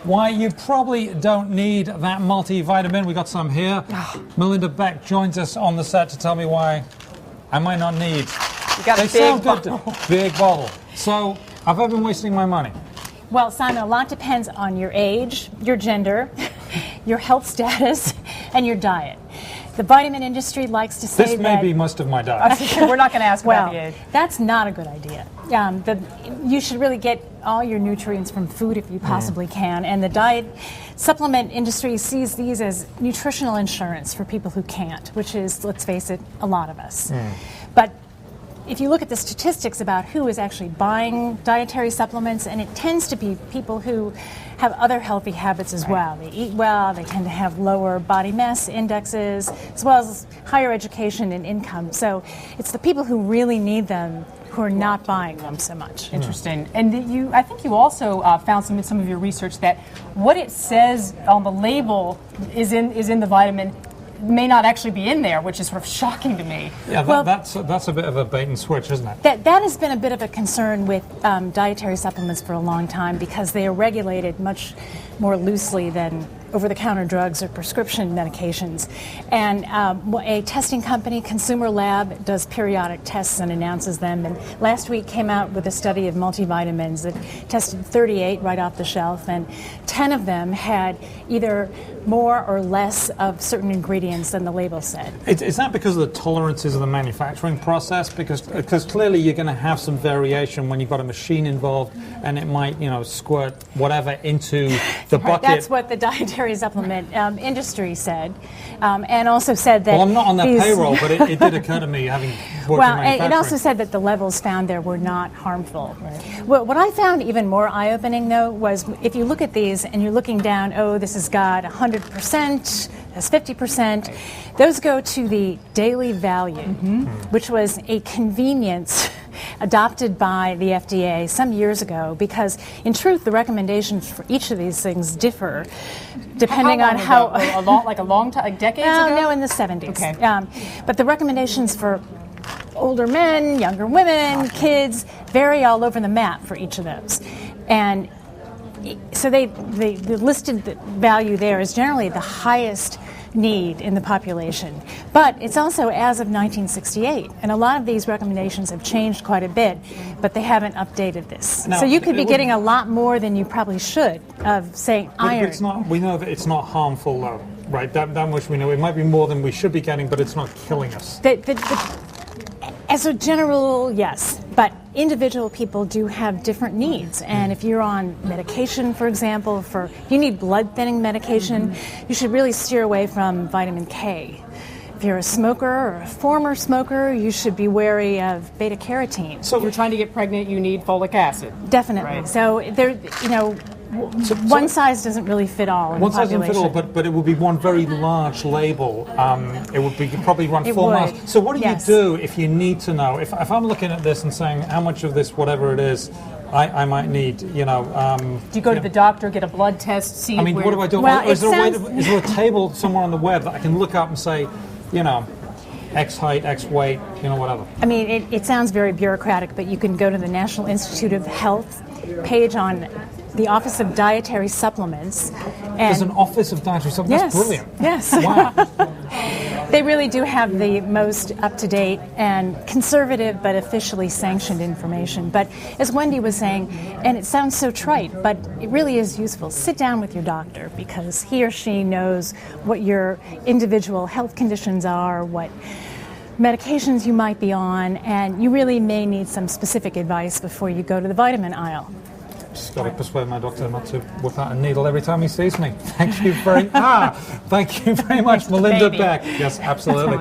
why you probably don't need that multivitamin. We got some here. Melinda Beck joins us on the set to tell me why I might not need. You got a big bottle. Big bottle. So, have I been wasting my money? Well, Simon, a lot depends on your age, your gender, your health status, and your diet. The vitamin industry likes to say this may be most of my diet. We're not going to ask about the age. That's not a good idea. You should really get all your nutrients from food if you possibly can. And the diet supplement industry sees these as nutritional insurance for people who can't, which is, let's face it, a lot of us. But if you look at the statistics about who is actually buying dietary supplements, and it tends to be people who have other healthy habits as well. They eat well, they tend to have lower body mass indexes, as well as higher education and income. So it's the people who really need them who are not buying them so much. Interesting. And I think you also found in some of your research that what it says on the label is in the vitamin may not actually be in there, which is sort of shocking to me. Yeah, that's a bit of a bait and switch, isn't it? That has been a bit of a concern with dietary supplements for a long time because they are regulated much more loosely than over-the-counter drugs or prescription medications. And a testing company, Consumer Lab, does periodic tests and announces them. And last week came out with a study of multivitamins that tested 38 right off the shelf, and 10 of them had either more or less of certain ingredients than the label said. Is that because of the tolerances of the manufacturing process? Because clearly you're going to have some variation when you've got a machine involved, and it might, squirt whatever into the bucket. That's what the dietary supplement industry said, and also said that. Well, I'm not on their payroll, but it did occur to me having worked in manufacturing. It also said that the levels found there were not harmful. Right. Well, what I found even more eye-opening, though, was if you look at these and you're looking down, this has got 100%, that's 50%. Those go to the daily value, which was a convenience adopted by the FDA some years ago, because in truth the recommendations for each of these things differ depending on how a long time, decades ago? No, in the 70s. Okay. But the recommendations for older men, younger women, kids vary all over the map for each of those. And so the listed value there is generally the highest need in the population. But it's also as of 1968, and a lot of these recommendations have changed quite a bit, but they haven't updated this. Now, so you could be getting a lot more than you probably should of, say, iron. We know that it's not harmful, though, right? That much we know. It might be more than we should be getting, but it's not killing us. As a general, yes, but individual people do have different needs. And if you're on medication, for example, if you need blood thinning medication, you should really steer away from vitamin K. If you're a smoker or a former smoker, you should be wary of beta carotene. So if you're trying to get pregnant, you need folic acid. Definitely. Right. So one size doesn't really fit all in the population. One size doesn't fit all, but it would be one very large label. It would be probably run 4 miles. So what do you do if you need to know? If I'm looking at this and saying how much of this, whatever it is, I might need, do you go to the doctor, get a blood test, see what do I do? Well, is there a table somewhere on the web that I can look up and say, X height, X weight, whatever? I mean, it sounds very bureaucratic, but you can go to the National Institute of Health page on the Office of Dietary Supplements. There's an Office of Dietary Supplements? That's brilliant. Yes. Wow. They really do have the most up-to-date and conservative but officially sanctioned information. But as Wendy was saying, and it sounds so trite, but it really is useful, sit down with your doctor because he or she knows what your individual health conditions are, what medications you might be on, and you really may need some specific advice before you go to the vitamin aisle. Just got to persuade my doctor not to whip out a needle every time he sees me. Thank you very much, Melinda Beck. Yes, absolutely.